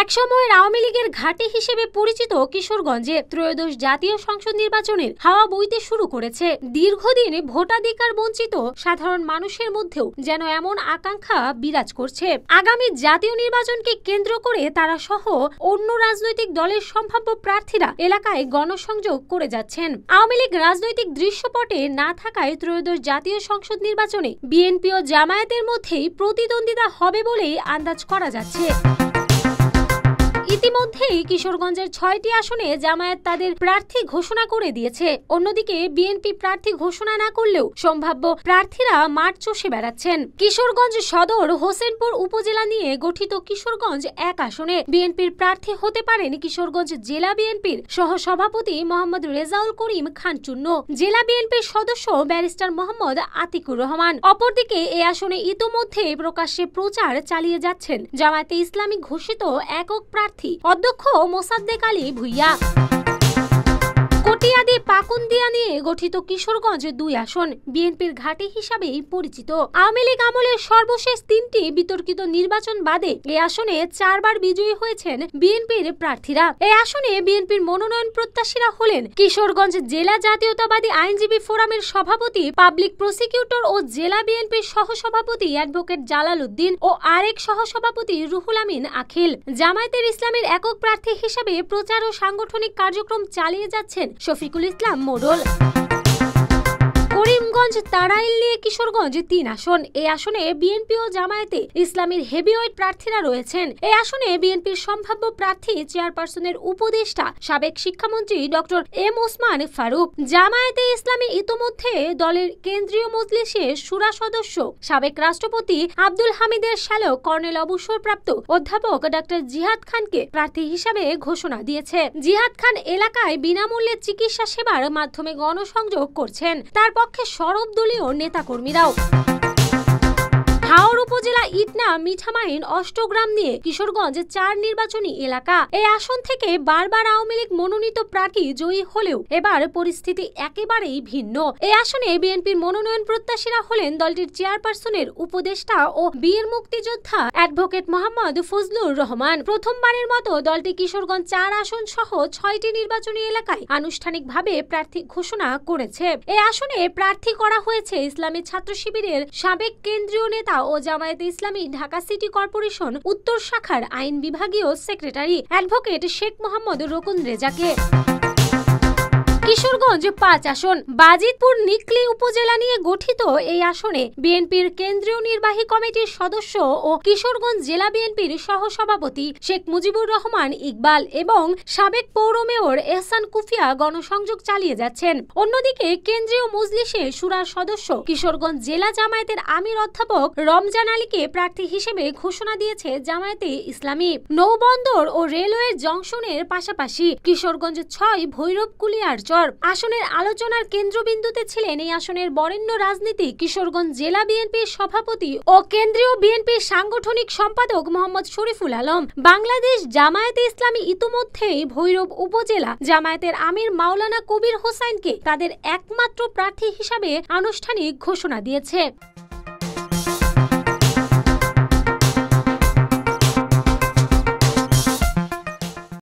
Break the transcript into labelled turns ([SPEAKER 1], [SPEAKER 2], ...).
[SPEAKER 1] একসময়ের আওয়ামী লীগের ঘাঁটি হিসেবে পরিচিত কিশোরগঞ্জে ত্রয়োদশ জাতীয় সংসদ নির্বাচনের হাওয়া বইতে শুরু করেছে। দীর্ঘদিন ভোটাধিকার বঞ্চিত সাধারণ মানুষের মধ্যেও যেন এমন আকাঙ্ক্ষা বিরাজ করছে, আগামী জাতীয় নির্বাচনকে কেন্দ্র করে তারা সহ অন্য রাজনৈতিক দলের সম্ভাব্য প্রার্থীরা এলাকায় গণসংযোগ করে যাচ্ছেন। আওয়ামী লীগ রাজনৈতিক দৃশ্যপটে না থাকায় ত্রয়োদশ জাতীয় সংসদ নির্বাচনে বিএনপি ও জামায়াতের মধ্যেই প্রতিদ্বন্দ্বিতা হবে বলেই আন্দাজ করা যাচ্ছে। ইতিমধ্যেই কিশোরগঞ্জের ৬টি আসনে জামায়াত তাদের প্রার্থী ঘোষণা করে দিয়েছে। অন্যদিকে বিএনপি প্রার্থী ঘোষণা না করলেও সম্ভাব্য প্রার্থীরা মাঠ চষে বেড়াচ্ছেন। কিশোরগঞ্জ সদর হোসেনপুর উপজেলা নিয়ে গঠিত কিশোরগঞ্জ ১ আসনে বিএনপির প্রার্থী হতে পারেন কিশোরগঞ্জ জেলা বিএনপির সহসভাপতি মোহাম্মদ রেজাউল করিম খান চুন্নু, জেলা বিএনপির সদস্য ব্যারিস্টার মোহাম্মদ আতিকুর রহমান। অপরদিকে এই আসনে ইতোমধ্যে প্রকাশ্যে প্রচার চালিয়ে যাচ্ছেন জামায়াতে ইসলামী ঘোষিত একক প্রার্থী অধ্যক্ষ মোসাদ্দেক আলী ভুইয়া। কটিয়াদি পাকুন্দিয়া নিয়ে গঠিত কিশোরগঞ্জ ২ আসন বিএনপির ঘাঁটি হিসাবেই পরিচিত। আওয়ামী লীগ আমলের সর্বশেষ ৩টি বিতর্কিত নির্বাচন বাদে এই আসনে ৪ বার বিজয়ী হয়েছেন বিএনপির প্রার্থীরা। এই আসনে বিএনপির মনোনয়ন প্রত্যাশীরা হলেন কিশোরগঞ্জ জেলা জাতীয়তাবাদী আইনজীবী ফোরামের সভাপতি পাবলিক প্রসিকিউটর ও জেলা বিএনপির সহসভাপতি অ্যাডভোকেট জালাল উদ্দিন ও আরেক সহসভাপতি রুহুল আমিন আখিল। জামায়াতের ইসলামের একক প্রার্থী হিসেবে প্রচার ও সাংগঠনিক কার্যক্রম চালিয়ে যাচ্ছেন শফিকুল ইসলাম মোড়ল। করিমগঞ্জ তাড়াইল নিয়ে কিশোরগঞ্জ ৩ আসন এই আসনে বিএনপি ও জামায়াতে ইসলামীর হেভিওয়েট প্রার্থীরা রয়েছেন। এই আসনে বিএনপির সম্ভাব্য প্রার্থী চেয়ারপারসনের উপদেষ্টা সাবেক শিক্ষামন্ত্রী ডক্টর এম ওসমান ফারুক। জামায়াতে ইসলামী ইতোমধ্যে দলের কেন্দ্রীয় মজলিসে শুরা সদস্য সাবেক রাষ্ট্রপতি আব্দুল হামিদের শ্যালক কর্নেল অবসরপ্রাপ্ত অধ্যাপক ডক্টর জিহাদ খানকে প্রার্থী হিসাবে ঘোষণা দিয়েছে। জিহাদ খান এলাকায় বিনামূল্যে চিকিৎসা সেবার মাধ্যমে গণসংযোগ করছেন, তার পক্ষে সরব দলীয় নেতাকর্মীরাও। হাওর উপজেলা ইটনা মিঠামাইন অষ্টগ্রাম নিয়ে কিশোরগঞ্জ ৪ নির্বাচনী এলাকা। এই আসন থেকে বারবার আওয়ামী লীগ মনোনীত প্রার্থী জয়ী হলেও এবার পরিস্থিতি একেবারেই ভিন্ন। এই আসনে বিএনপির মনোনয়ন প্রত্যাশীরা হলেন দলটির চেয়ারপারসনের উপদেষ্টা ও বীর মুক্তিযোদ্ধা অ্যাডভোকেট মোহাম্মদ ফজলুর রহমান। প্রথমবারের মতো দলটি কিশোরগঞ্জ ৪ আসন সহ ৬টি নির্বাচনী এলাকায় আনুষ্ঠানিকভাবে প্রার্থী ঘোষণা করেছে। এই আসনে প্রার্থী করা হয়েছে ইসলামী ছাত্র শিবিরের সাবেক কেন্দ্রীয় নেতা ও জামায়াতে ইসলামী ঢাকা সিটি কর্পোরেশন উত্তর শাখার আইন বিভাগীয় সেক্রেটারি অ্যাডভোকেট শেখ মোহাম্মদ রকুন রেজাকে। কিশোরগঞ্জ ৫ আসন বাজিতপুর নিকলি উপজেলা নিয়ে গঠিত এই আসনে বিএনপির কেন্দ্রীয় নির্বাহী কমিটির সদস্য ও কিশোরগঞ্জ জেলা বিএনপির সহসভাপতি শেখ মুজিবুর রহমান ইকবাল এবং সাবেক পৌর মেয়র এহসান কুফিয়া গণসংযোগ চালিয়ে যাচ্ছেন। অন্যদিকে কেন্দ্রীয় মজলিসে শুরার সদস্য কিশোরগঞ্জ জেলা জামায়াতের আমির অধ্যাপক রমজান আলীকে প্রার্থী হিসেবে ঘোষণা দিয়েছে জামায়াতে ইসলামী। নৌবন্দর ও রেলওয়ে জংশনের পাশাপাশি কিশোরগঞ্জ ৬ ভৈরব কুলিয়ার আসনের আলোচনার কেন্দ্রবিন্দুতে ছিলেন এই আসনের বরেণ্য রাজনীতিক কিশোরগঞ্জ জেলা বিএনপির সভাপতি ও কেন্দ্রীয় বিএনপির সাংগঠনিক সম্পাদক মোহাম্মদ শরীফুল আলম। বাংলাদেশ জামায়াতে ইসলামী ইতোমধ্যেই ভৈরব উপজেলা জামায়াতের আমির মাওলানা কবির হোসাইনকে তাদের একমাত্র প্রার্থী হিসাবে আনুষ্ঠানিক ঘোষণা দিয়েছে।